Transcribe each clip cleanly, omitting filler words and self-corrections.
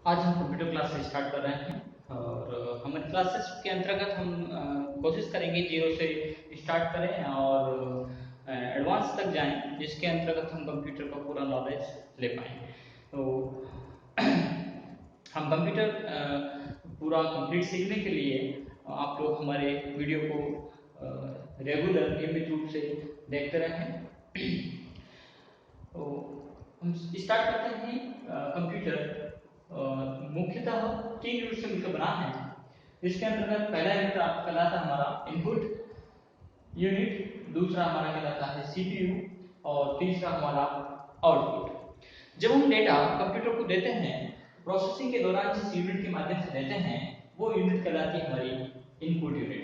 आज हम computer class से स्टार्ट कर रहे हैं और हमारे क्लासेस के अंतर्गत हम कोशिश करेंगे जीरो से स्टार्ट करें और एडवांस तक जाएं, जिसके अंतर्गत हम कंप्यूटर का पूरा नॉलेज ले पाएं। तो हम कंप्यूटर पूरा कंप्लीट सीखने के लिए आप लोग हमारे वीडियो को रेगुलर नियमित रूप से देखते रहें। तो हम स्टार्ट करते हैं। कंप्यूटर मुख्यतः 3 यूनिट से मिलकर बना है, जिसके अंतर्गत पहला यूनिट आपका कहलाता है हमारा इनपुट यूनिट, दूसरा हमारा कहलाता है सीपीयू और तीसरा हमारा आउटपुट। जब हम डेटा कंप्यूटर को देते हैं, प्रोसेसिंग के दौरान जिस यूनिट के माध्यम से देते हैं वो यूनिट कहलाती है हमारी इनपुट यूनिट।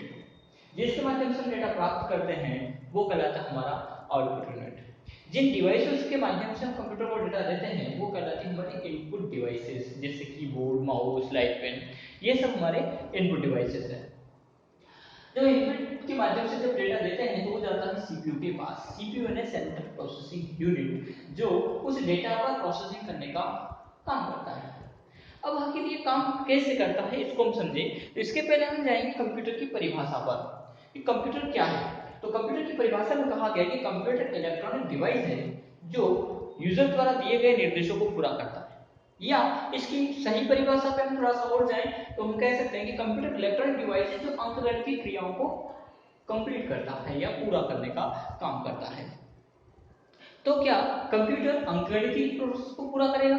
जिसके माध्यम से हम डेटा प्राप्त करते हैं वो कहलाता है हमारा आउटपुट यूनिट। जिन डिवाइसेस के माध्यम से हम कंप्यूटर को डेटा देते हैं वो कहलाती है हमारी इनपुट डिवाइसेस, जैसे कीबोर्ड, माउस, लाइट पेन, ये सब हमारे इनपुट डिवाइसेस हैं। जब इनपुट के माध्यम से जब डेटा देते हैं तो वो जाता है सीपीयू के पास। सीपीयू यानी सेंट्रल प्रोसेसिंग यूनिट, जो उस डेटा पर प्रोसेसिंग करने का काम करता है। अब आखिर ये काम कैसे करता है इसको हम समझें, तो इसके पहले हम जाएंगे कंप्यूटर की परिभाषा पर कि कंप्यूटर क्या है। तो कंप्यूटर की परिभाषा में कहा गया कि कंप्यूटर इलेक्ट्रॉनिक डिवाइस है जो यूजर द्वारा दिए गए निर्देशों को पूरा करता है। या इसकी सही परिभाषा पे हम थोड़ा सा और जाएं तो हम कह सकते हैं कि कंप्यूटर इलेक्ट्रॉनिक डिवाइस है जो अंकगणितीय क्रियाओं को कंप्लीट करता है या पूरा करने का काम करता है। तो क्या कंप्यूटर अंकगणितीय प्रोसेस को पूरा करेगा?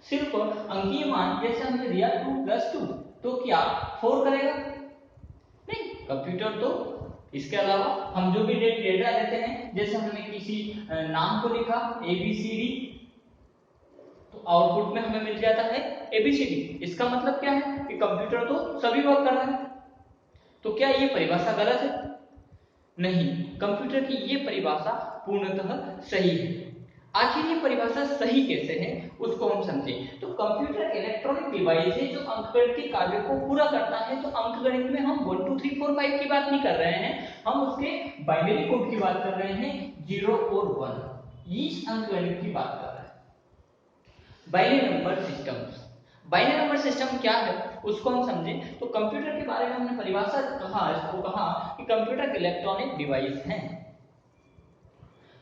सिर्फ अंकीय मान जैसे हमने दिया 2 + 2, तो क्या 4 करेगा? नहीं, कंप्यूटर तो इसके अलावा हम जो भी डेटा देते हैं, जैसे हमने किसी नाम को लिखा ABCD, तो आउटपुट में हमें मिल जाता है ABCD। इसका मतलब क्या है कि कंप्यूटर तो सभी वर्क कर रहा है। तो क्या ये परिभाषा गलत है? नहीं, कंप्यूटर की ये परिभाषा पूर्णतः सही है। आखिर ये परिभाषा सही कैसे है उसको हम समझें। तो कंप्यूटर इलेक्ट्रॉनिक डिवाइस है जो अंकगणितीय कार्यों को पूरा करता है। तो अंकगणित में हम 1 2 3 4 5 की बात नहीं कर रहे हैं, हम उसके बाइनरी कोड की बात कर रहे हैं, 0 और 1, इस अंकगणित की बात कर रहे हैं। Binary number system, binary number system क्या है उसको हम समझें। तो कंप्यूटर के बारे में हमने परिभाषा इसको कहा कि कंप्यूटर इलेक्ट्रॉनिक डिवाइस है।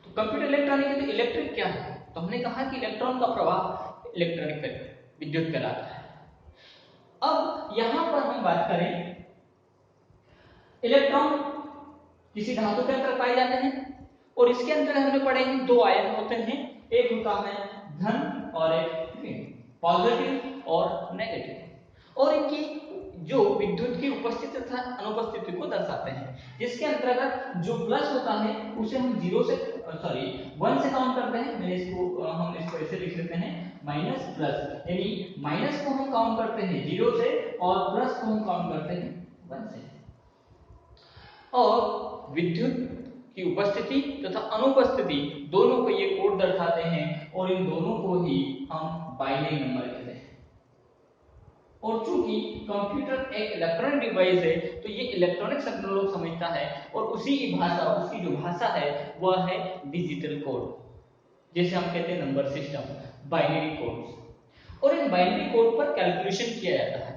तो कंप्यूटर इलेक्ट्रॉनिक है तो इलेक्ट्रिक क्या है? तो हमने कहा कि इलेक्ट्रॉन का प्रवाह इलेक्ट्रॉनिक विद्युत कहलाता है। अब यहां पर हम बात करें, इलेक्ट्रॉन किसी धातु के अंदर पाए जाते हैं और इसके अंदर हमने पढ़े हैं 2 आयन होते हैं, एक होता है धन और एक ऋण, पॉजिटिव और नेगेटिव, और इनकी जो विद्युत की उपस्थिति तथा अनुपस्थिति को दर्शाते हैं। जिसके अंतर्गत जो प्लस होता है उसे हम 1 से काउंट करते हैं। हम इसको ऐसे लिख लेते हैं माइनस प्लस, यानी माइनस को हम काउंट करते हैं 0 से और प्लस को हम काउंट करते हैं 1 से। और विद्युत की उपस्थिति तथा अनुपस्थिति दोनों को ये कोड दर्शाते हैं और इन दोनों को ही हम बाइनरी नंबर कहते हैं। और चूंकि कंप्यूटर एक इलेक्ट्रॉनिक डिवाइस है तो ये इलेक्ट्रॉनिक सिग्नल को समझता है और उसी की भाषा, उसकी जो भाषा है वह है डिजिटल कोड, जैसे हम कहते हैं नंबर सिस्टम, बाइनरी कोड्स। और इन बाइनरी कोड पर कैलकुलेशन किया जाता है।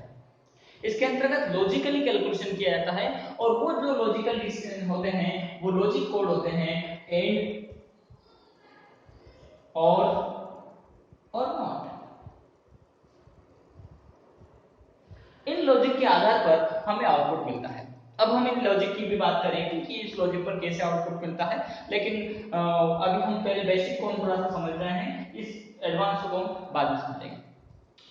इसके अंतर्गत लॉजिकली कैलकुलेशन किया जाता है और वो जो लॉजिकल होते हैं वो लॉजिक कोड होते हैं एंड, और नॉट। इन लॉजिक के आधार पर हमें आउटपुट मिलता है। अब हम इन लॉजिक की भी बात करेंगे कि इस लॉजिक पर कैसे आउटपुट मिलता है, लेकिन अभी हम पहले बेसिक को थोड़ा सा समझ रहे हैं, इस एडवांस को हम बाद में समझेंगे।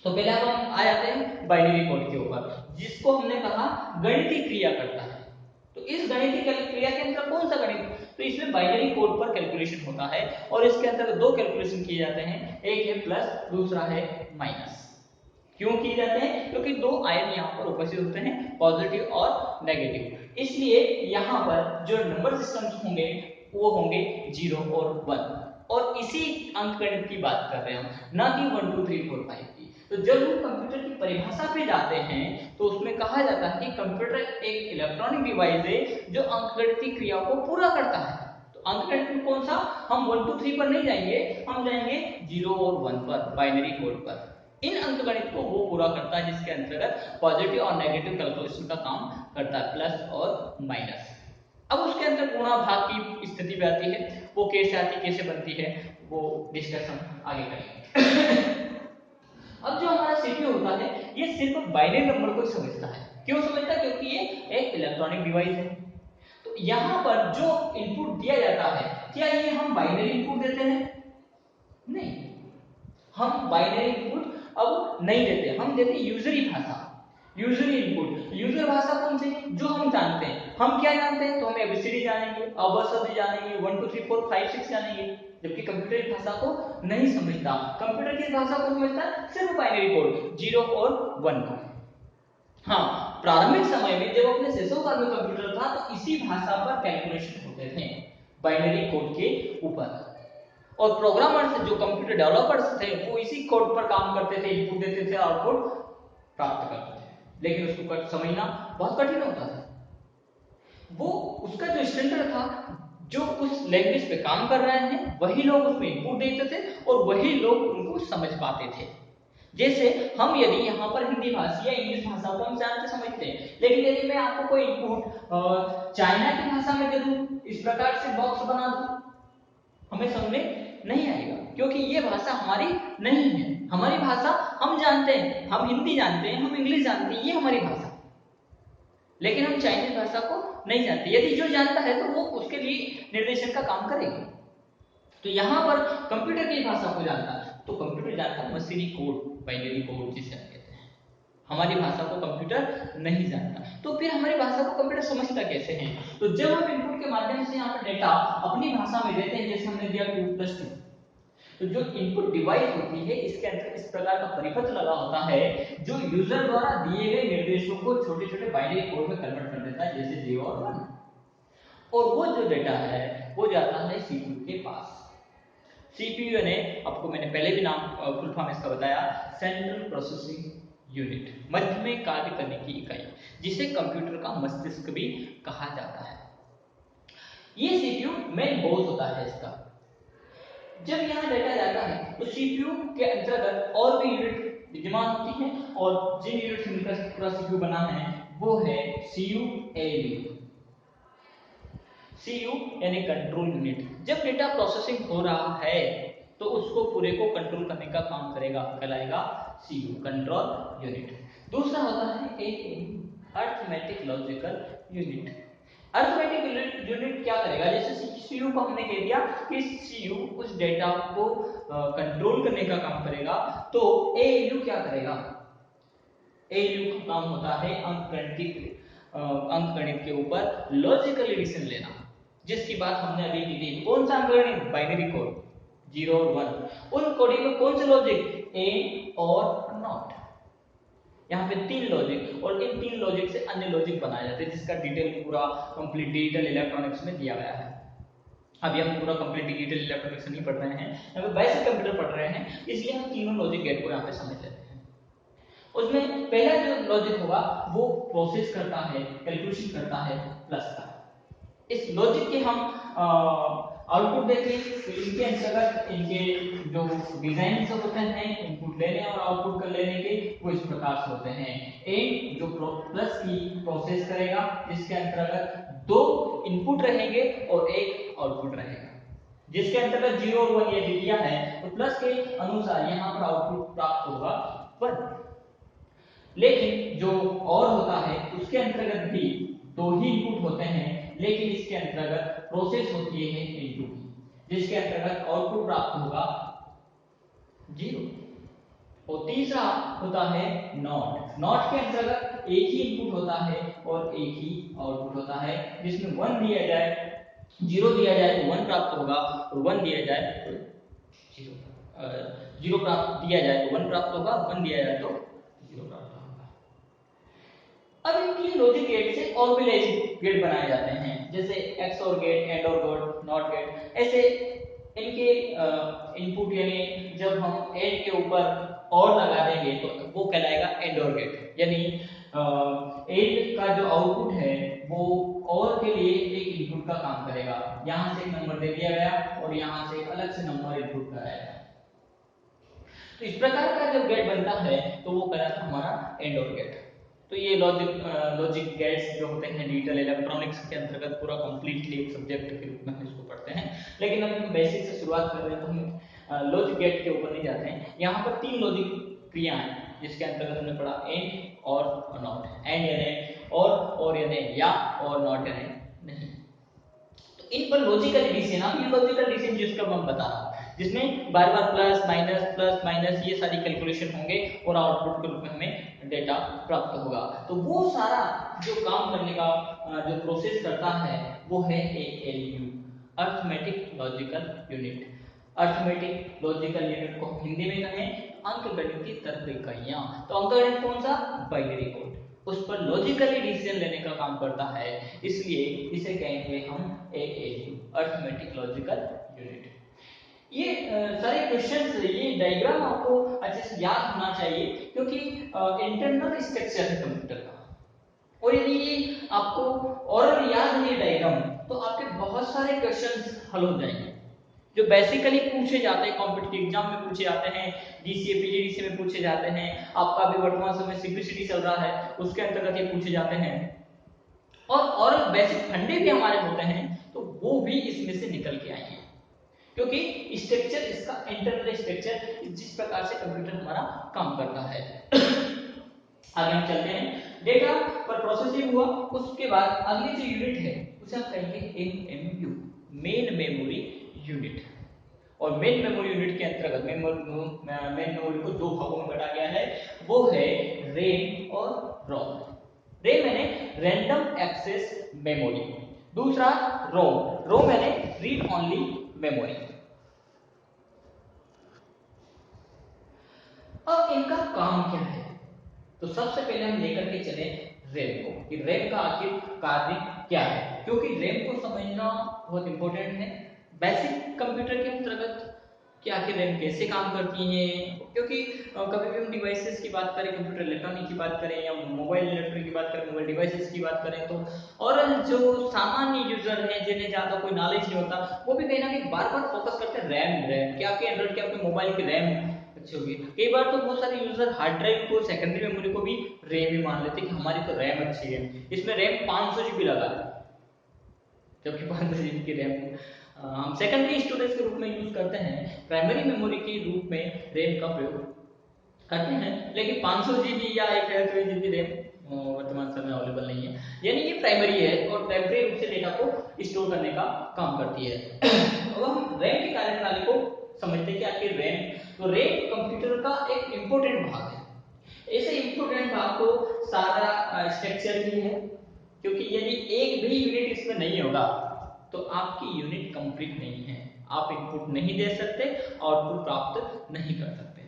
तो पहले अब हम आ जाते हैं बाइनरी कोड के ऊपर, जिसको हमने कहा गणितीय क्रिया करता है। तो इस गणितीय क्रिया के अंदर कौन सा गणित? तो इसमें बाइनरी कोड पर कैलकुलेशन होता है और इसके अंदर 2 कैलकुलेशन किए जाते हैं, एक है प्लस, दूसरा है माइनस। क्यों किए जाते हैं? क्योंकि 2 आयन यहाँ पर उपस्थित होते हैं, पॉजिटिव और नेगेटिव, इसलिए यहाँ पर जो नंबर सिस्टम्स होंगे वो होंगे 0 और 1। और इसी अंकगणित की बात कर रहे हैं हम, ना कि 1 2 3 4 5 की। तो जब हम कंप्यूटर की परिभाषा पे जाते हैं तो उसमें कहा जाता है कि कंप्यूटर एक इलेक्ट्रॉनिक डिवाइस है जो अंकगणितीय क्रियाओं को पूरा करता है। तो अंकगणित में कौन सा? हम 1 2 3 पर नहीं जाएंगे, हम जाएंगे 0 और 1 पर, बाइनरी कोड पर। इन अंकगणित को वो पूरा करता है जिसके अंतर्गत पॉजिटिव और नेगेटिव कैलकुलेशन का काम करता है, प्लस और माइनस। अब उसके अंदर गुणा भाग की स्थिति भी आती है, वो कैसे आती है, कैसे बनती है, वो डिस्कशन आगे करेंगे। अब जो हमारा सीपीयू होता है ये सिर्फ बाइनरी नंबर को समझता है। क्यों समझता है? क्योंकि ये एक इलेक्ट्रॉनिक डिवाइस है। तो यहाँ पर जो इनपुट दिया जाता है, क्या ये हम बाइनरी इनपुट देते हैं? नहीं, हम बाइनरी इनपुट अब नहीं देते, हम देते यूजरी भाषा, यूजरी इनपुट। यूजर भाषा कौन सी है? जो हम जानते हैं। हम क्या जानते हैं? तो हम एबीसीडी जानेंगे, अ जानेंगे, 1 2 3 4 5 6 जानेंगे, जबकि कंप्यूटर की भाषा को नहीं समझता। कंप्यूटर की भाषा को समझता है सिर्फ बाइनरी कोड 0 और 1 को। हाँ, प्रारंभिक समय में जब अपने सेसो काल में कंप्यूटर था तो इसी भाषा पर कैलकुलेशन होते थे, बाइनरी कोड के ऊपर। और प्रोग्रामर्स जो कंप्यूटर डेवलपर्स थे वो इसी कोड पर काम करते थे, इनपुट देते थे, आउटपुट प्राप्त करते थे। लेकिन उसको समझना बहुत कठिन होता था। वो उसका जो स्टैंडर्ड था, जो उस लैंग्वेज पे काम कर रहे हैं वही लोग उसमें इनपुट देते थे और वही लोग उनको समझ पाते थे। जैसे हम यदि यहाँ पर हिंदी भाषा या इंग्लिश भाषा को हम जानते समझते हैं, लेकिन यदि मैं आपको कोई इनपुट चाइना की भाषा में दे दूं, इस प्रकार से बॉक्स बना दूं, हमें समझ नहीं आएगा, क्योंकि ये भाषा हमारी नहीं है। हमारी भाषा हम जानते हैं, हम हिंदी जानते हैं, हम इंग्लिश जानते हैं, ये हमारी भाषा, लेकिन हम चाइनीज भाषा को नहीं जानते। यदि जो जानता है तो वो उसके लिए निर्देशन का काम करेगा। तो यहाँ पर कंप्यूटर की भाषा को जानता है, तो कंप्यूटर जानता है मशीनी कोड, बाइनरी कोड जिसे हम कहते हैं। हमारी भाषा को कंप्यूटर नहीं जानता, तो फिर हमारी भाषा को कंप्यूटर समझता कैसे है? तो जब हम इनपुट के माध्यम से यहाँ पर डेटा अपनी भाषा में देते हैं, जैसे हमने दिया 2+2, तो जो इनपुट डिवाइस होती है इसके अंदर इस प्रकार का परिपथ लगा होता है जो यूजर द्वारा दिए गए निर्देशों को छोटे छोटे बाइनरी कोड में कन्वर्ट कर देता है, जैसे 0 और 1। और वो जो डेटा है वो जाता है सीपीयू के पास। सीपीयू यानी आपको मैंने पहले भी नाम फुल फॉर्म इसका बताया, सेंट्रल प्रोसेसिंग यूनिट, मध्य में कार्य करने की इकाई, जिसे कंप्यूटर का मस्तिष्क भी कहा जाता है। ये सीपीयू मेन बॉस होता है इसका। जब यहाँ डेटा जाता है तो सीपीयू के अंतर्गत और भी यूनिट विद्यमान होती हैं, और जिन यूनिट से मिलकर पूरा सीपीयू बना है वो है सीयू, एएलयू। सीयू यानी कंट्रोल यूनिट। जब डेटा प्रोसेसिंग हो रहा है तो उसको पूरे को कंट्रोल करने का काम करेगा, कहलाएगा सीयू, कंट्रोल यूनिट। दूसरा होता है ALU, arithmetic logical unit. Arithmetic unit क्या करेगा? जैसे सीयू को हमने कह दिया कि सीयू उस डेटा को कंट्रोल करने का काम करेगा, तो एएलयू क्या करेगा? एएलयू का काम होता है अंकगणित के ऊपर लॉजिकल एडिशन लेना, जिसकी बात हमने अभी की थी। कौन सा अंकगणित? बाइनरी कोड 0 और 1। उन कोडिंग में कौन से लॉजिक? एंड और नॉट। यहाँ पे 3 लॉजिक, और इन 3 लॉजिक से अन्य लॉजिक बनाए जाते हैं, जिसका डिटेल पूरा कंप्लीट डिजिटल इलेक्ट्रॉनिक्स में दिया गया है। अभी हम पूरा कंप्लीट डिजिटल इलेक्ट्रॉनिक्स नहीं पढ़ रहे हैं, यहाँ पे बेसिक कंप्यूटर पढ़ रहे हैं, इसलिए हम तीनों लॉजिक गेट को यहाँ पे समझ लेते हैं। उसमें पहला जो लॉजिक होगा वो प्रोसेस करता है, कैलकुलेशन करता है प्लस का। इस लॉजिक के हम आउटपुट देखें तो इनके अंतर्गत इनके जो डिजाइन सब होते हैं इनपुट लेने और आउटपुट कर लेने के, वो इस प्रकार से होते हैं। एक जो प्लस की प्रोसेस करेगा, जिसके अंतर्गत 2 इनपुट रहेंगे और 1 आउटपुट रहेगा, जिसके अंतर्गत 0 और 1 ये दिया है, तो प्लस के अनुसार यहाँ पर आउटपुट प्राप्त होगा 1। लेकिन जो और होता है उसके अंतर्गत भी 2 ही इनपुट होते हैं, लेकिन इसके अंतर्गत प्रोसेस होती है इनटू की, जिसके अंतर्गत आउटपुट प्राप्त होगा 0। और तीसरा होता है नॉट। नॉट के अंतर्गत एक ही इनपुट होता है और एक ही आउटपुट होता है, जिसमें 1 दिया जाए, 0 दिया जाए तो 1 प्राप्त होगा, और 1 दिया जाए तो 0 प्राप्त दिया जाए तो 1 प्राप्त होगा, 1 दिया जाए तो 0 प्राप्त होगा। अब इनकी लॉजिक गेट से और भी लॉजिक गेट बनाए जाते हैं, जैसे एक्सओर गेट, एंड और गेट, नॉट गेट। ऐसे इनके इनपुट यानी जब हम एंड के ऊपर और लगा देंगे तो वो कहलाएगा एंड और गेट, यानी एंड का जो आउटपुट है वो और के लिए एक इनपुट का काम करेगा। यहाँ से एक नंबर दे दिया गया और यहाँ से अलग से नंबर इनपुट कराया गया। तो इस प्रकार का जब गेट बनता है तो वो कहलाता है हमारा एंड और गेट। तो ये लॉजिक गेट्स जो होते हैं डिजिटल इलेक्ट्रॉनिक्स के अंतर्गत पूरा कंप्लीटली एक सब्जेक्ट के रूप में हम इसको पढ़ते हैं। लेकिन अभी हम बेसिक से शुरुआत कर रहे हैं तो हम लॉजिक गेट के ऊपर नहीं जाते हैं। यहाँ पर 3 लॉजिक क्रिया है जिसके अंतर्गत हमने पढ़ा एंड और नॉट। एंड यानी और यानी या, और नॉट यानी नहीं। तो इन पर लॉजिकल एडिशन, अब ये लॉजिकल एडिशन जिसका मैं बता रहा हूँ, जिसमें बार बार प्लस माइनस ये सारी कैलकुलेशन होंगे और आउटपुट के रूप में हमें डेटा प्राप्त होगा। तो वो सारा जो काम करने का जो प्रोसेस करता है वो है ALU, arithmetic logical unit. Arithmetic logical unit को हिंदी में कहें अंकगणितीय तर्क इकाइयां। तो अंकगणित कौन सा? बाइनरी कोड, उस पर लॉजिकली डिसीजन लेने का काम करता है, इसलिए इसे कहेंगे हम ALU, अर्थमेटिक लॉजिकल यूनिट। ये सारे क्वेश्चंस, ये डायग्राम आपको अच्छे से याद होना चाहिए क्योंकि इंटरनल स्ट्रक्चर है कंप्यूटर का। और यदि ये आपको ओरल याद है ये डायग्राम तो आपके बहुत सारे क्वेश्चंस हल हो जाएंगे जो बेसिकली पूछे जाते हैं, कॉम्पिटिटिव एग्जाम में पूछे जाते हैं, DCA PGDC में पूछे जाते हैं। आपका अभी वर्तमान समय CPCD चल रहा है उसके अंतर्गत ये पूछे जाते हैं। और बेसिक फंडे भी हमारे होते हैं तो वो भी इसमें से निकल के आएंगे क्योंकि स्ट्रक्चर इसका इंटरनल स्ट्रक्चर जिस प्रकार से कंप्यूटर हमारा काम करता है। आगे हम चलते हैं। डेटा पर प्रोसेसिंग हुआ, उसके बाद अगली जो यूनिट है उसे हम कहेंगे MMU, मेन मेमोरी यूनिट। और मेन मेमोरी यूनिट के अंतर्गत मेन मेमोरी को 2 भागों में बांटा गया है, वो है रैम और रोम। रैम यानी रैंडम एक्सेस मेमोरी, दूसरा रोम यानी रीड ओनली मेमोरी। अब इनका काम क्या है? तो सबसे पहले हम लेकर के चले रैम को, कि रैम का आखिर कार्य क्या है, क्योंकि रैम को समझना बहुत इंपॉर्टेंट है बेसिक कंप्यूटर के अंतर्गत कि आखिर रैम कैसे काम करती है। क्योंकि कभी भी हम डिवाइसेस की बात करें, कंप्यूटर इलेक्ट्रॉनिक की बात करें या मोबाइल इलेक्ट्रॉनिक की बात करें, मोबाइल डिवाइसेस की बात करें, तो और जो सामान्य यूजर हैं जिन्हें ज्यादा कोई नॉलेज नहीं होता वो भी कहीं ना कहीं बार बार फोकस करते हैं रैम कि आपके एंड्रॉइड के आपके मोबाइल की रैम अच्छी होगी। कई बार तो बहुत सारे यूजर हार्ड ड्राइव को, सेकेंडरी मेमोरी को भी रैम ही मान लेते हैं कि हमारी तो रैम अच्छी है, इसमें रैम 500 GB लगा है, जबकि 500 GB की रैम हम सेकेंडरी स्टोरेज के रूप में यूज करते हैं, प्राइमरी मेमोरी के रूप में रैम का प्रयोग करते हैं। लेकिन 500 GB या 1000 GB रैम वर्तमान समय अवेलेबल नहीं है, यानी ये प्राइमरी है और टेम्परेरी रूप से डेटा को स्टोर करने का काम करती है। अब हम रैम की कार्यप्रणाली को समझते हैं कि आखिर रैम, तो रैम कंप्यूटर का एक इंपॉर्टेंट भाग है। ऐसे इंपॉर्टेंट भाग को सारा स्ट्रक्चर भी है, क्योंकि यदि एक भी यूनिट इसमें नहीं होगा तो आपकी यूनिट कंप्लीट नहीं है, आप इनपुट नहीं दे सकते, आउटपुट प्राप्त नहीं कर सकते।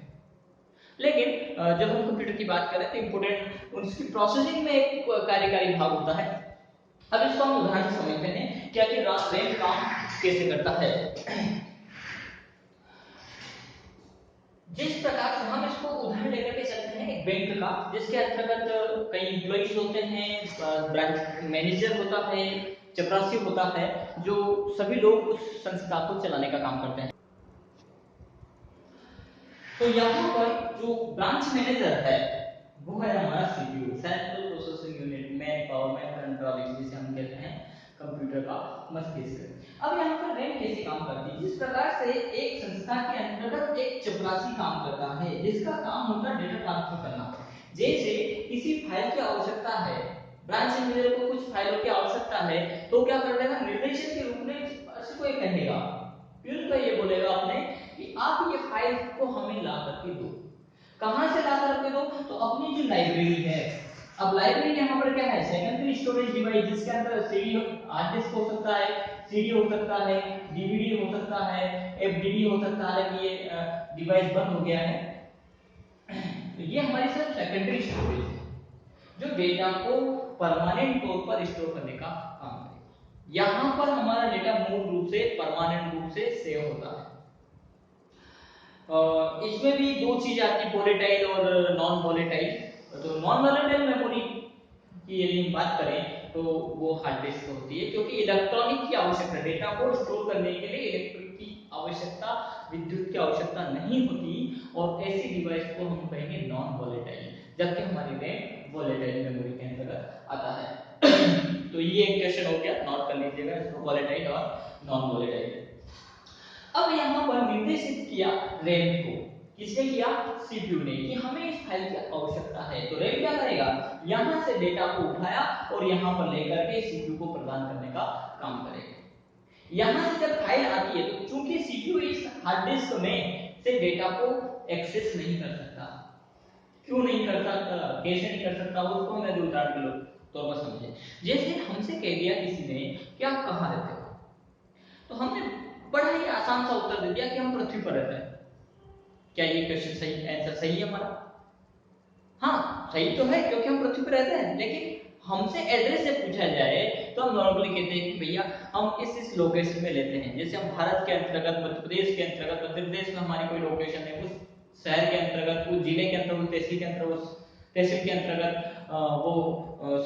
लेकिन जब हम कंप्यूटर की बात करें तो इंपोर्टेंट उसकी प्रोसेसिंग में एक कार्यकारी भाग होता है। अब इसको हम उदाहरण से समझते हैं क्या कि रैम काम कैसे करता है। जिस प्रकार से हम इसको उदाहरण लेकर के चलते हैं एक बैंक का, जिसके अंतर्गत कई एम्प्लॉइज होते हैं, ब्रांच मैनेजर होता है, चपरासी होता है, जो सभी लोग उस संस्था को चलाने का काम करते हैं। तो यहाँ पर जो ब्रांच मैनेजर है वो है हमारा CPU, central processing unit, man power, man control, जिसे हम कहते हैं कंप्यूटर का मस्तिष्क। अब यहाँ पर रैम कैसे काम करती है? जिस प्रकार से एक संस्था के अंतर्गत एक चपरासी काम करता है जिसका काम होता है डेटा ट्रांसफर करना। जैसे किसी फाइल की आवश्यकता है, ब्रांच मैनेजर को कुछ फाइलों की आवश्यकता है, तो क्या कर देगा, निर्देशन के रूप में को ये कहेगा, प्यून को ये बोलेगा अपने कि आप ये फाइल को हमें ला करके दो। कहां से ला करके दो? तो अपनी जो लाइब्रेरी है। अब लाइब्रेरी यहाँ पर क्या है, सेकेंडरी स्टोरेज डिवाइस, जिसके अंदर सीडी हार्ड डिस्क हो सकता है, सीडी हो सकता है, डीवीडी हो सकता है, एफडीडी हो सकता है कि ये डिवाइस बंद हो गया है। तो ये हमारी सिर्फ सेकेंडरी स्टोरेज है जो डेटा को परमानेंट तौर पर स्टोर करने का काम करेगा। यहां पर हमारा डेटा मूल रूप से परमानेंट रूप से सेव होता है। इसमें भी 2 चीज आती है, वोलेटाइल और नॉन वोलेटाइल। तो नॉन वोलेटाइल मेमोरी की यदि हम बात करें तो वो हार्ड डिस्क होती है, क्योंकि इलेक्ट्रॉनिक की आवश्यकता, डेटा को स्टोर करने के लिए इलेक्ट्रिक की आवश्यकता, विद्युत की आवश्यकता नहीं होती, और ऐसी डिवाइस को हम कहेंगे नॉन वोलेटाइल, जबकि हमारी रैम वोलेटाइल मेमोरी के अंतर्गत आता है। तो ये एक क्वेश्चन हो गया, नोट कर लीजिएगा इसको, वोलेटाइल और नॉन वोलेटाइल। अब यहाँ पर निर्देशित किया रैम को, किसने किया? सीपीयू ने, कि हमें इस फाइल की आवश्यकता है। तो रैम क्या करेगा? यहाँ से डेटा को उठाया और यहाँ पर लेकर के सीपीयू को प्रदान करने का काम करेगा। यहाँ से जब फाइल आती है तो चूंकि सीपीयू इस हार्ड डिस्क में से डेटा को एक्सेस नहीं कर सकता। क्यों नहीं कर सकता, कैसे नहीं कर सकता, उसको मैं दो उदाहरण के तौर पर समझे। जैसे हमसे कह दिया किसी ने कि आप कहाँ रहते हो, तो हमने बड़ा ही आसान सा उत्तर दे दिया कि हम पृथ्वी पर रहते हैं। क्या ये क्वेश्चन सही, आंसर सही है हमारा? हाँ सही तो है, क्योंकि हम पृथ्वी पर रहते हैं। लेकिन हमसे एड्रेस से पूछा जाए तो हम नॉर्मली कहते हैं कि भैया हम इस लोकेशन में लेते हैं। जैसे हम भारत के अंतर्गत, मध्य प्रदेश के अंतर्गत, मध्य प्रदेश में हमारी कोई लोकेशन है, उस शहर के अंतर्गत, उस जिले के अंतर्गत, तहसील के अंतर्गत, उस तहसील के अंतर्गत वो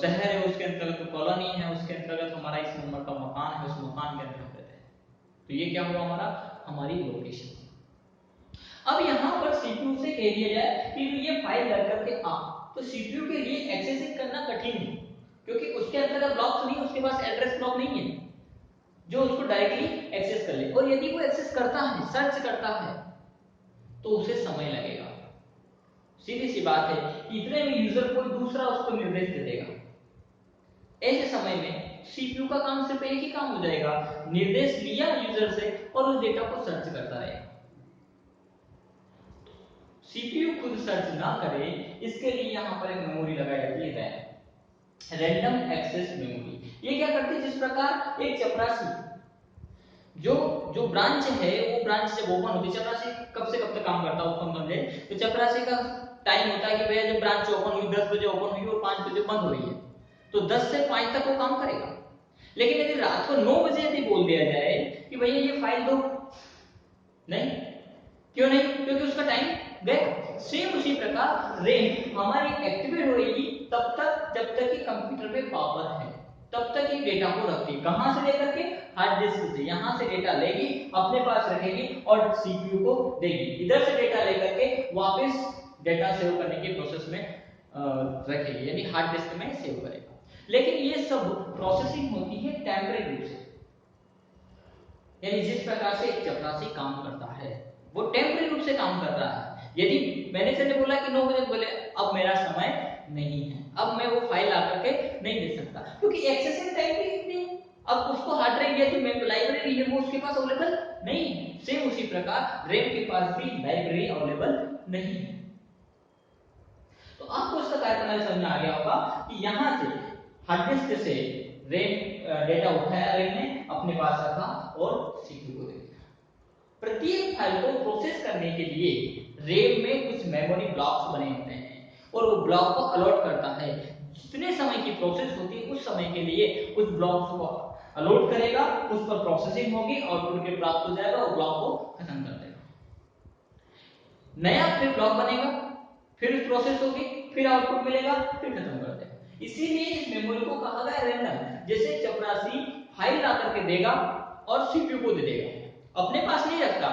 शहर है, उसके अंतर्गत कॉलोनी है, उसके अंतर्गत हमारा इस नंबर का मकान है, उस मकान के अंतर्गत रहते हैं। तो ये क्या हुआ हमारा, हमारी लोकेशन। अब यहाँ पर सीपीयू से कह दिया जाए कि ये फाइल लग करके आ, तो सीपीयू के लिए एक्सेस करना कठिन है, क्योंकि उसके अंतर्गत ब्लॉक्स नहीं, उसके पास एड्रेस ब्लॉक नहीं है जो उसको डायरेक्टली एक्सेस कर ले। और यदि वो एक्सेस करता है, सर्च करता है, तो उसे समय लगेगा। सीधी सी बात है, इतने में यूजर कोई दूसरा उसको निर्देश दे देगा। ऐसे समय में सीपीयू का काम सिर्फ एक ही काम हो जाएगा, निर्देश लिया यूजर से और उस डेटा को सर्च करता रहेगा। सीपीयू खुद सर्च ना करे, इसके लिए यहाँ पर एक मेमोरी लगाई जाती है, रैम, रैंडम एक्सेस मेमोरी। ये क्या करती है, जिस प्रकार एक चपरासी जो ब्रांच है, वो ब्रांच जब ओपन होती है, चपरासी कब से कब तक काम करता है उसको हम समझे। तो चपरासी का टाइम होता है कि भैया जब ब्रांच ओपन हुई, 10 बजे ओपन हुई और 5 बजे बंद हो रही है, तो 10 से 5 तक वो काम करेगा। लेकिन यदि रात को 9 बजे यदि बोल दिया जाए कि भैया ये फाइल दो, नहीं, क्यों नहीं? क्योंकि उसका टाइम गया। सेम उसी प्रकार रैम हमारी एक्टिवेट होगी तब तक जब तक कि कंप्यूटर में पावर है, तब तक ही डेटा को रखती है। कहां से लेकर के? हार्ड डिस्क से। यहां से डेटा लेगी, अपने पास रखेगी और सीपीयू को देगी। इधर से डेटा लेकर के वापस डेटा सेव करने की प्रोसेस में रखेगी, यानी हार्ड डिस्क में सेव करेगा। लेकिन ये सब प्रोसेसिंग होती है टेम्परेरी रूप से, यानी जिस प्रकार से एक चपरासी काम करता है वो टेम्परेरी रूप से काम कर रहा है। यदि मैनेजर ने बोला कि 9 बजे, बोले अब मेरा समय नहीं है, अब मैं वो फाइल आकर के नहीं दे सकता, क्योंकि एक्सेसिंग टाइम भी नहीं। अब उसको हार्ड ड्राइव या जो लाइब्रेरी है वो उसके पास अवेलेबल नहीं। सेम उसी प्रकार रैम के पास भी लाइब्रेरी अवेलेबल नहीं है। तो आपको इसका कार्यप्रणाली समझ में आ गया होगा कि यहाँ से हार्ड डिस्क से रैम डेटा उठाया, रैम ने अपने पास रखा और सीपीयू को दे दिया। प्रत्येक फाइल को प्रोसेस करने के लिए रैम में कुछ मेमोरी ब्लॉक्स बने होते हैं और वो ब्लॉक को अलॉट करता है। जितने समय की प्रोसेस होती है उस समय के लिए उस ब्लॉक्स को अलॉट करेगा, उस पर प्रोसेसिंग होगी, आउटपुट के प्राप्त हो जाएगा और ब्लॉक को खत्म कर देगा। नया फिर ब्लॉक बनेगा, फिर प्रोसेस होगी, फिर आउटपुट मिलेगा, फिर खत्म कर देगा। इसीलिए इस मेमोरी को कहा गया रैंडम। जैसे चपरासी फाइल ला करके देगा और सीपीयू को दे देगा, अपने पास नहीं रखता,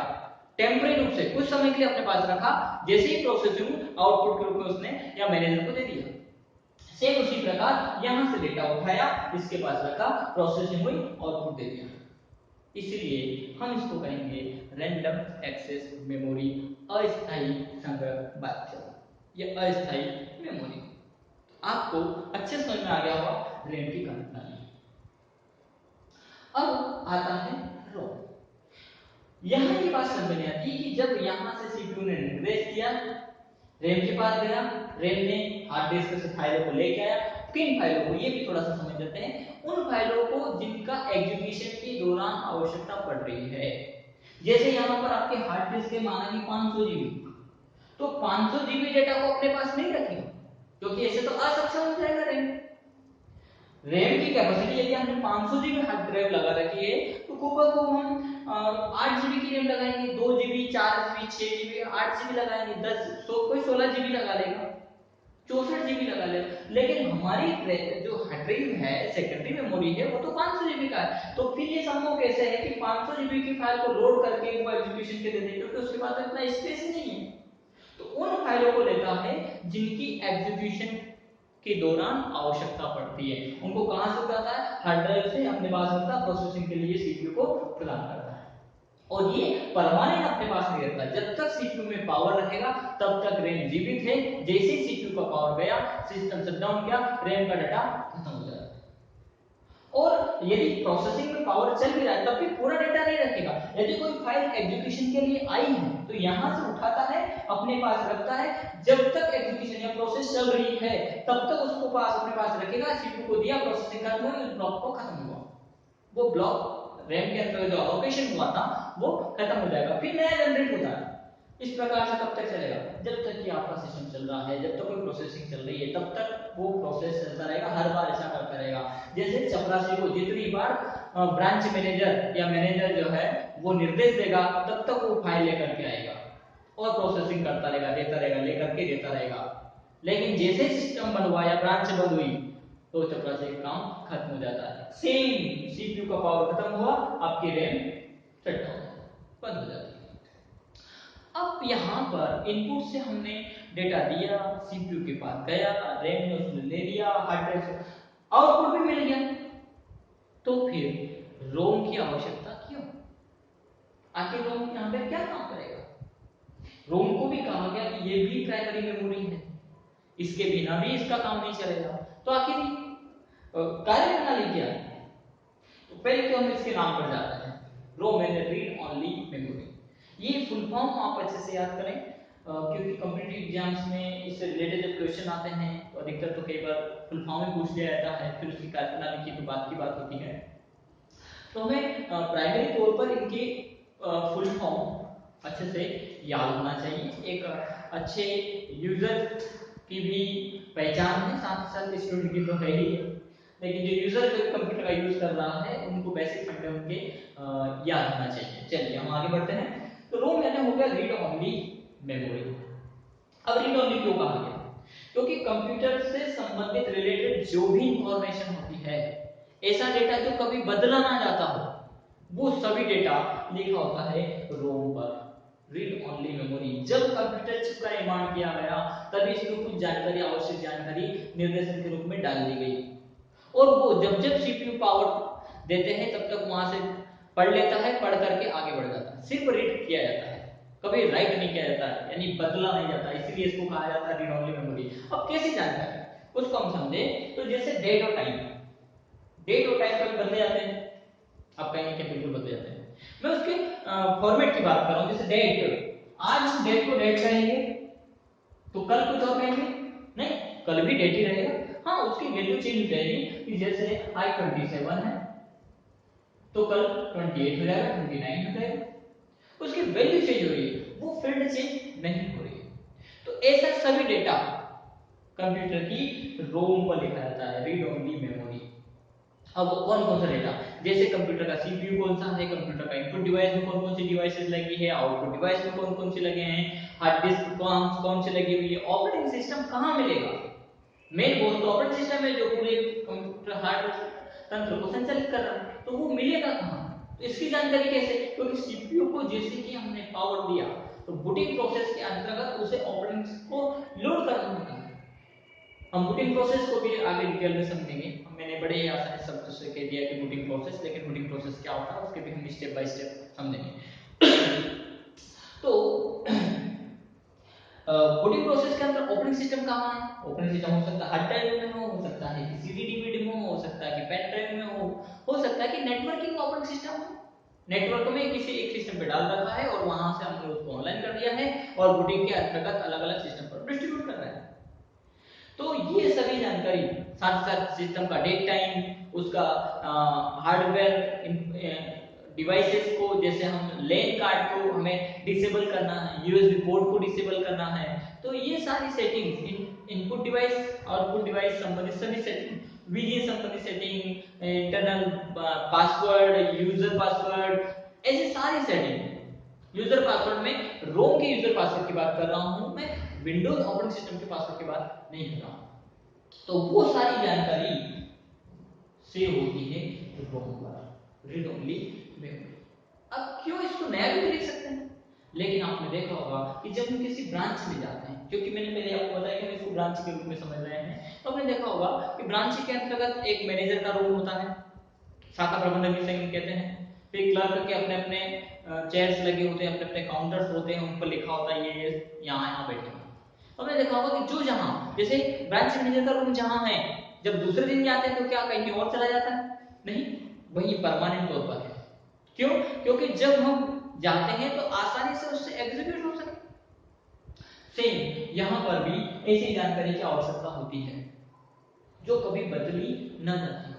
टेम्परेरी रूप से कुछ समय के लिए अपने पास रखा, जैसे ही प्रोसेसिंग आउटपुट के रूप में उसने या मैनेजर को दे दिया। सेम उसी प्रकार यहां से डेटा उठाया, इसके पास रखा, प्रोसेसिंग हुई, आउटपुट दे दिया। इसलिए हम इसको कहेंगे रैंडम एक्सेस मेमोरी, अस्थायी संग्रह बाध्य, ये अस्थायी मेमोरी। आपको अच्छे समझ में आ गया होगा रैम की कार्यप्रणाली। अब आता है रोम। यहां ये बात समझ में आती है कि जब यहां से सीपीयू ने निर्देश दिया, रैम के पास गया, रैम ने हार्ड डिस्क से फाइलों को लेके आया। किन फाइलों को, ये भी थोड़ा सा समझ लेते हैं। उन फाइलों को जिनका एग्जीक्यूशन के दौरान आवश्यकता पड़ रही है। जैसे यहाँ पर आपके हार्ड डिस्क के माना कि 500 जीबी, तो 500 जीबी डेटा को अपने पास नहीं रखेगा, क्योंकि ऐसे तो असक्षम हो जाएगा रैम। रैम की कैपेसिटी यदि हमने 500 जीबी हार्ड ड्राइव लगा रखी है, तो खूब हम 8 जीबी की रैम लगाएंगे, 2 जीबी, 4 जीबी, 6 जीबी, 8 जीबी लगाएंगे, 10, कोई 16 जीबी लगा लेगा। 64 GB लगा ले, लेकिन हमारी जो ड्राइव है, सेकेंडरी मेमोरी है, वो तो 500 GB का है। तो फिर ये संभव कैसे है कि 500 GB की फाइल को लोड करके वो एग्जीक्यूशन के दे दे, क्योंकि उसके पास इतना स्पेस ही नहीं है। तो उन फाइलों को लेता है जिनकी एग्जीक्यूशन के दौरान आवश्यकता पड़ती है, उनको कहां से उठाता है, हार्ड ड्राइव से, अपने पास रखता, प्रोसेसिंग के लिए सीपीयू को प्रदान करता है। और ये परमानेंट अपने पास नहीं रहता, जब तक सीपीयू में पावर रहेगा तब तक रैम जीवित है। जैसे ही सीपीयू का पावर गया, सिस्टम शटडाउन किया, रैम का डाटा खत्म हो जाता है। और यदि प्रोसेसिंग में पावर चल भी रहा है तब भी पूरा डाटा नहीं रखेगा। यदि कोई फाइल एग्जीक्यूशन के लिए आई है तो यहां से उठाता है, अपने पास रखता है, जब तक एग्जीक्यूशन या प्रोसेस चल रही है तब तक उसको पास अपने पास रखेगा, सीपीयू को दिया, प्रोसेसिंग खत्म हुई, उस ब्लॉक को खत्म हुआ, वो ब्लॉक रैम के अंदर जो एलोकेशन हुआ था वो खत्म हो जाएगा, फिर नया जनरेट होता है। इस प्रकार से कब तक चलेगा, जब तक कि आपका सिस्टम चल रहा है, जब तक कोई प्रोसेसिंग चल रही है तब तक वो प्रोसेस चलता रहेगा, हर बार ऐसा करता रहेगा। जैसे चपरासी को जितनी बार ब्रांच मैनेजर या मैनेजर जो है वो निर्देश देगा तब तक वो फाइल लेकर के आएगा और प्रोसेसिंग करता रहेगा, देता रहेगा, लेकर के देता रहेगा। लेकिन जैसे सिस्टम बन हुआ या ब्रांच बंद हुई तो चपरासी का काम खत्म हो जाता है। सेम सीपीयू का पावर खत्म हुआ, आपकी रैम शट डाउन बंद हो जाती है। अब यहाँ पर इनपुट से हमने डेटा दिया, सीपीयू के पास गया, रैम ने उसने ले लिया, हार्ड ड्राइव से आउटपुट भी मिल गया, तो फिर रोम की आवश्यकता क्यों? आखिर रोम यहाँ पे क्या काम करेगा? रोम को भी कहा गया कि ये भी प्राइमरी मेमोरी है, इसके बिना भी इसका काम नहीं चलेगा। तो आखिर कार्य प्रणाली क्या है? तो पहले तो हम इसके नाम पर जाते हैं, Rome and read only memory. ये फुल फॉर्म आप अच्छे से याद करें, क्योंकि कॉम्पिटिटिव एग्जाम्स में इससे रिलेटेड जब क्वेश्चन आते हैं तो अधिकतर तो कई बार फुल फॉर्म में पूछ लिया जाता है, फिर उसकी कार्य प्रणाली की तो बात होती है। तो हमें प्राइमरी तौर पर इनकी फुल फॉर्म अच्छे से याद होना चाहिए। एक अच्छे यूजर की भी पहचान है, साथ साथ स्टूडेंट की तो है ही, लेकिन जो यूजर जो कंप्यूटर का यूज कर रहा है उनको बेसिक फंडे उनके याद होना चाहिए। चलिए हम आगे बढ़ते हैं। तो रोम यानी हो गया रीड ओनली मेमोरी। अब रीड ओनली क्यों कहा गया? क्योंकि कंप्यूटर से संबंधित रिलेटेड जो भी इंफॉर्मेशन होती है, ऐसा डेटा जो कभी बदला ना जाता हो, वो सभी डेटा लिखा होता है रोम पर, रीड ओनली मेमोरी। जब कंप्यूटर चिप का निर्माण किया गया तभी इसमें कुछ जानकारी, आवश्यक जानकारी निर्देशन के रूप में डाल दी गई, और वो जब जब सीपीयू पावर देते हैं तब तक वहां से पढ़ लेता है, पढ़ करके आगे बढ़ जाता है। सिर्फ रीड किया जाता है, कभी राइट नहीं किया जाता है, यानी बदला नहीं जाता, इसीलिए इसको कहा जाता है रीड ओनली मेमोरी। अब कैसी जानकारी, उसको हम समझे तो जैसे डेट और टाइम, डेट और टाइम कभी बदले जाते हैं, आप कहेंगे कि बिल्कुल बदले जाते हैं। मैं उसके फॉर्मेट की बात कर रहा हूं, जैसे डेट, आज हम डेट को डेट कहेंगे तो कल कुछ और कहेंगे नहीं, कल भी डेट ही रहेगा। हाँ, उसकी वैल्यू चेंज हो जाएगी कि जैसे आज 27 है तो कल 28 हो जाएगा, 29 हो जाएगा, उसकी वैल्यू चेंज हो रही है, वो फील्ड चेंज नहीं हो रही है। तो ऐसा सभी डेटा कंप्यूटर की रोम पर लिखा जाता है, रीड ओनली मेमोरी। अब कौन कौन सा डेटा, जैसे कंप्यूटर का सीपीयू कौन सा है, कंप्यूटर का इनपुट डिवाइस में कौन कौन सी डिवाइसेस लगी है, आउटपुट डिवाइस में कौन कौन से लगे हैं, हार्ड डिस्क कौन से लगी हुई है, ऑपरेटिंग सिस्टम कहां मिलेगा, मेन बोर्ड तो ऑपरेटिंग सिस्टम है जो पूरे कंप्यूटर हार्डवेयर तंत्र को संचालित कर रहा है, तो वो मिलेगा कहां? तो इसकी जानकारी कैसे? क्योंकि सीपीयू को जैसे कि हमने पावर दिया तो बूटिंग प्रोसेस के अंतर्गत उसे ऑपरेटिंग को लोड करना होता है। हम बूटिंग प्रोसेस को भी आगे डिटेल में समझेंगे, मैंने बड़े ही आसानी शब्द से कह दिया कि बूटिंग प्रोसेस, लेकिन बूटिंग प्रोसेस क्या होता है उसके भी हम स्टेप बाय स्टेप समझेंगे। तो बूटिंग प्रोसेस के अंदर ऑपरेटिंग सिस्टम कहां है? ऑपरेटिंग सिस्टम हो सकता है हार्ड ड्राइव में हो सकता है कि सीडी डीवीडी में हो सकता है कि पेन ड्राइव में हो सकता है कि नेटवर्किंग ऑपरेटिंग सिस्टम हो, नेटवर्क में किसी एक सिस्टम पे डाल रखा है और वहां से हमने उसको ऑनलाइन कर दिया है और बूटिंग के अंतर्गत अलग-अलग सिस्टम पर डिस्ट्रीब्यूट कर रहा है। तो ये सभी जानकारी, साथ साथ सिस्टम का डेट टाइम, उसका हार्डवेयर डिवाइसेस को, जैसे हम लैन कार्ड को हमें डिसेबल करना है, यूएसबी पोर्ट को डिसेबल करना है, तो ये सारी settings, input device output device संबंधित सभी सेटिंग, वीजीए संबंधित setting, internal password, user password, ऐसी सारी सेटिंग, यूजर पासवर्ड में रोम के यूजर पासवर्ड की बात कर रहा हूं मैं, विंडोज ऑपरेटिंग सिस्टम के पासवर्ड के बाद नहीं होगा। तो वो सारी जानकारी सेव होती है रोम पर, रीड ओनली मेमोरी। अब क्यों इसको नया भी लिख सकते हैं, लेकिन आपने देखा होगा कि जब हम किसी ब्रांच में जाते हैं, क्योंकि मैंने पहले आपको बताया कि हम इसको ब्रांच के रूप में समझ रहे हैं, तो आपने देखा होगा कि ब्रांच के अंतर्गत एक मैनेजर का रोल होता है, शाखा प्रबंधक जिसे हम कहते हैं, फिर क्लर्क के अपने अपने चेयर्स लगे होते हैं, अपने अपने काउंटर्स होते हैं, उन पर लिखा होता है ये यहाँ यहाँ बैठे हैं। तो हमने देखा होगा कि जो जहां जैसे ब्रांच मैनेजर का रूम जहां है, जब दूसरे दिन जाते हैं तो क्या कहीं और चला जाता है? नहीं, वही परमानेंट तौर पर है। क्यों? क्योंकि जब हम जाते हैं तो आसानी से उससे एग्जीक्यूट हो सके। सेम यहां पर भी ऐसी जानकारी की आवश्यकता होती है जो कभी बदली न जाती हो।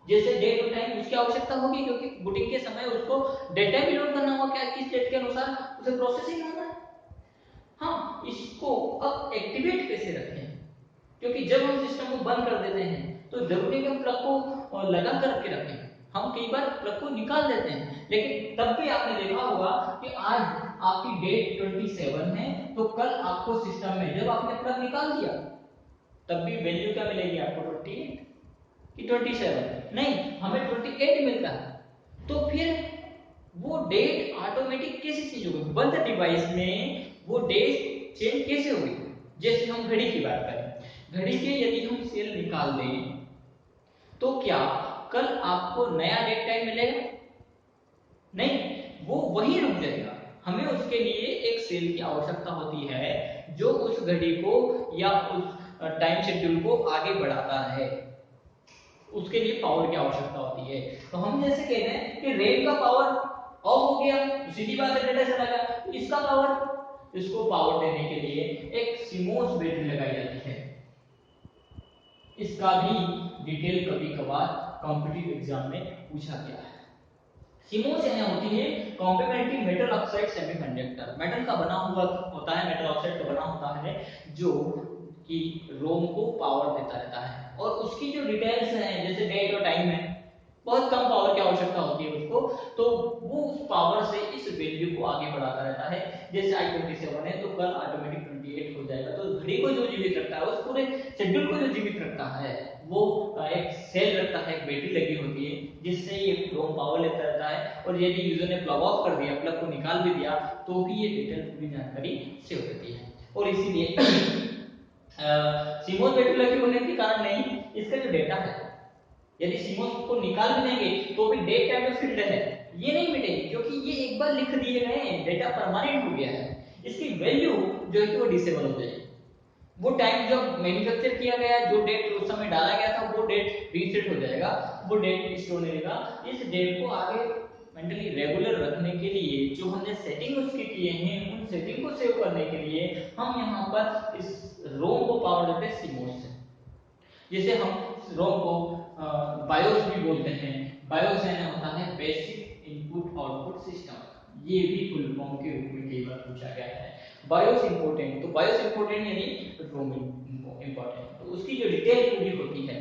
जैसे डेट और टाइम उसकी आवश्यकता होगी, क्योंकि बूटिंग के समय उसको डेटा भी लोड करना होगा, क्या किस डेट के अनुसार उसे प्रोसेसिंग होना है। हाँ, इसको अब एक्टिवेट कैसे रखें, क्योंकि जब हम सिस्टम को बंद कर देते हैं तो जरूरी है कि हम प्लग को लगा करके रखें। हम कई बार प्लग को निकाल देते हैं, लेकिन तब भी आपने देखा होगा कि आज आपकी डेट 27 है, तो कल आपको सिस्टम में जब आपने प्लग निकाल दिया तब भी वैल्यू क्या मिलेगी आपको? 28 कि 27? नहीं, हमें 28 मिलता है। तो फिर वो डेट ऑटोमेटिक कैसे चेंज होगी? बंद डिवाइस में वो डेट चेंज कैसे होगी? जैसे हम घड़ी की बात करें, घड़ी के यदि हम सेल निकाल दें तो क्या कल आपको नया डेट टाइम मिलेगा? नहीं, वो वहीं रुक जाएगा। हमें उसके लिए एक सेल की आवश्यकता होती है जो उस घड़ी को या उस टाइम शेड्यूल को आगे बढ़ाता है। उसके लिए पावर की आवश्यकता होती है। तो हम जैसे कहते हैं कि रैम का पावर ऑफ हो गया, तो सीधी बात है डेटा चला गया। इसका पावर, इसको पावर देने के लिए एक सीमोस बैटरी लगाई जाती है। इसका भी डिटेल कभी कभार कॉम्पिटिटिव एग्जाम में पूछा गया है। सीमोस यानी होती है complementary metal oxide semiconductor. Metal का बना हुआ होता है, मेटल ऑक्साइड का बना होता है, जो कि रोम को पावर देता रहता है। और उसकी जो डिटेल्स हैं, जैसे डेट और टाइम है, बहुत कम पावर की आवश्यकता होती है उसको, तो वो उस पावर से इस वैल्यू को आगे बढ़ाता रहता है। जैसे I27 है तो कल ऑटोमेटिक 28 हो जाएगा। तो घड़ी को जो जीवित रखता है, उस पूरे शेड्यूल को जो जीवित रखता है, वो एक सेल रखता है, एक बैटरी लगी होती है, जिससे ये रोम पावर लेता रहता है। और यदि यूजर ने प्लग ऑफ कर दिया, प्लग को निकाल भी दिया, तो भी ये डिटेल पूरी जानकारी सेव रहती है। और इसीलिए सीमोस बैटरी लगी होने के कारण नहीं, इसका जो डेटा है, यदि सीमोस को निकाल भी देंगे तो भी डेट टाइम फील्ड है, ये नहीं मिटेगी, क्योंकि ये एक बार लिख दिए गए हैं, डेटा परमानेंट हो गया है। इसकी वैल्यू जो है कि वो डिसेबल हो जाएगी। वो टाइम जब मैन्युफैक्चर किया गया, जो डेट उस समय डाला गया था, वो डेट रीसेट हो जाएगा, वो डेट स्टोर नहीं रहेगा। इस डेट को आगे मेंटली रेगुलर रखने के लिए जो हमने सेटिंग उसके किए हैं, उन सेटिंग को सेव करने के लिए हम यहाँ पर इस रोम को पावर देते हैं सीमोस से। जैसे हम रोम को बायोस भी बोलते हैं। बायोस यानी होता है बेसिक इनपुट आउटपुट सिस्टम। ये भी फुल फॉर्म के रूप में कई बार पूछा गया है। बायोस इंपोर्टेंट, तो बायोस इंपोर्टेंट यानी रोम इंपोर्टेंट, तो उसकी जो डिटेल पूरी होती है,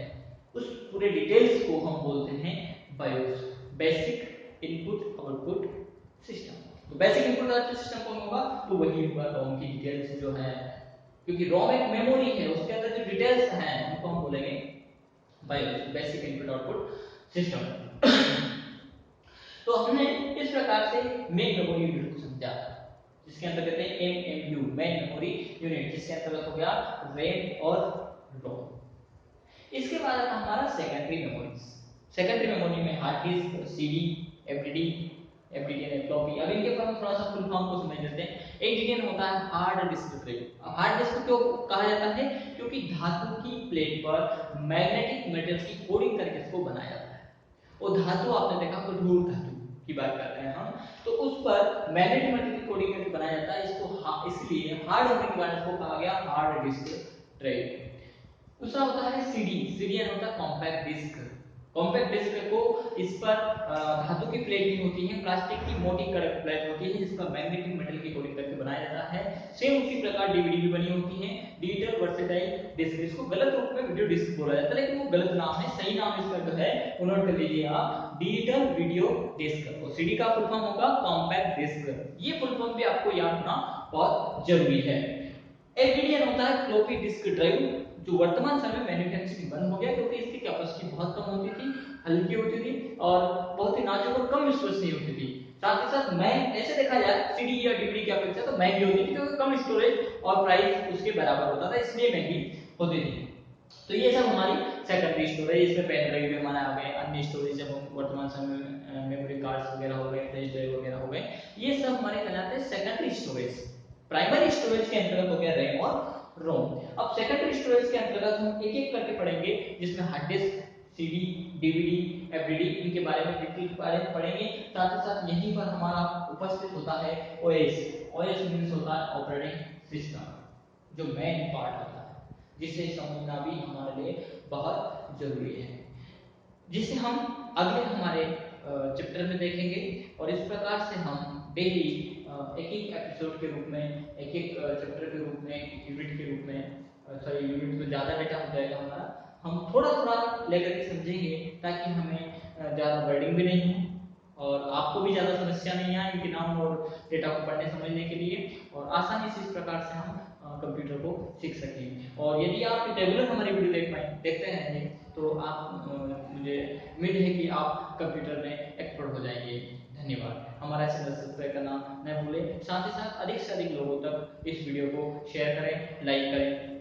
उस पूरे डिटेल्स को हम बोलते हैं BIOS, basic input output system. तो बेसिक इनपुट आउटपुट सिस्टम कौन होगा? तो वही होगा रोम की डिटेल्स जो है, क्योंकि रोम एक मेमोरी है, उसके अंदर जो डिटेल्स हैं उनको हम बोलेंगे BIOS, basic input output system. तो हमने इस प्रकार से मेन मेमोरी यूनिट को समझा, जिसके अंदर कहते हैं एमएमयू, मेन मेमोरी यूनिट, जिसके अंतर्गत हो गया रैम और रोम। इसके बाद आता हमारा सेकेंडरी मेमोरी। सेकेंडरी मेमोरी में hard disk, CD, FDD, FDD floppy. अब इनके फॉर्म थोड़ा सा फुल फॉर्म को समझ लेते हैं। एक डिस्क होता है हार्ड डिस्क ड्राइव। अब हार्ड डिस्क क्यों कहा जाता है? क्योंकि धातु की प्लेट पर मैग्नेटिक मेटल की कोडिंग करके इसको बनाया जाता है। और धातु आपने देखा तो धूल धातु की बात करते हैं हम, तो उस पर मैग्नेटिक मेटल की कोडिंग करके बनाया जाता है। इसको इसलिए हार्ड होने के बाद इसको कहा गया हार्ड डिस्क ड्राइव। दूसरा होता है सीडी। सीडी होता है कॉम्पैक्ट डिस्क। कॉम्पैक्ट डिस्क को इस पर धातु की प्लेट होती है, प्लास्टिक की मोटी कड़क प्लेट होती है, जिस पर मैग्नेटिक मेटल की कोटिंग करके बनाया जाता है। सेम उसी प्रकार डीवीडी भी बनी होती है, डिजिटल वर्सेटाइल डिस्क। इसको गलत रूप में वीडियो डिस्क बोला जाता है, लेकिन वो गलत नाम है। सही नाम इसका जो है वो नोट कर लीजिए आप, डिजिटल वीडियो डिस्क। और सीडी का फुल फॉर्म होगा कॉम्पैक्ट डिस्क। ये फुल फॉर्म भी आपको याद होना बहुत जरूरी है। एफडीडीएन होता है फ्लॉपी डिस्क ड्राइव, जो वर्तमान समय में मैन्युफैक्चरिंग बंद हो गया क्योंकि इसकी कैपेसिटी बहुत कम होती थी, हल्की होती थी और बहुत ही नाजुक और कम विश्वसनीय होती थी। साथ ही साथ मैं ऐसे देखा जाए सीडी या डीवीडी की अपेक्षा तो महंगी होती थी क्योंकि कम स्टोरेज और प्राइस उसके बराबर होता था, इसलिए महंगी होती थी। तो ये सब हमारी सेकेंडरी स्टोरेज, इसमें पेन ड्राइव भी हमारा आ गए, अन्य स्टोरेज जब हम वर्तमान समय में मेमोरी कार्ड्स वगैरह हो गए, फ्लैश ड्राइव वगैरह हो गए, ये सब हमारे कहलाते हैं सेकेंडरी स्टोरेज। प्राइमरी स्टोरेज के अंतर्गत हो गया रैम और रोम। अब सेकेंडरी स्टोरेज के अंतर्गत हम एक एक करके पढ़ेंगे, जिसमें hard disk, CD, DVD, FDD, इनके बारे में डिटेल बारे में पढ़ेंगे। साथ ही साथ यहीं पर हमारा उपस्थित होता है ओएस। ओएस मींस होता है ऑपरेटिंग सिस्टम, जो मेन पार्ट होता है, जिसे समझना भी हमारे लिए बहुत जरूरी है, जिसे हम अगले हमारे चैप्टर में देखेंगे। और इस प्रकार से हम डेली एक एक एपिसोड के रूप में, एक एक चैप्टर के रूप में, यूनिट के रूप में, सॉरी यूनिट तो ज़्यादा डेटा हो जाएगा हमारा, हम थोड़ा थोड़ा लेकर के समझेंगे ताकि हमें ज़्यादा बर्डन भी नहीं हो और आपको भी ज़्यादा समस्या नहीं आए इनके नाम और डेटा को पढ़ने समझने के लिए, और आसानी से इस प्रकार से हम कंप्यूटर को सीख सकें। और यदि आप रेगुलर हमारी वीडियो देखते रहेंगे तो आप मुझे उम्मीद है कि आप कंप्यूटर में एक्सपर्ट हो जाएंगे। धन्यवाद। हमारा चैनल सब्सक्राइब करना न भूलें, साथ ही साथ अधिक से अधिक लोगों तक इस वीडियो को शेयर करें, लाइक करें।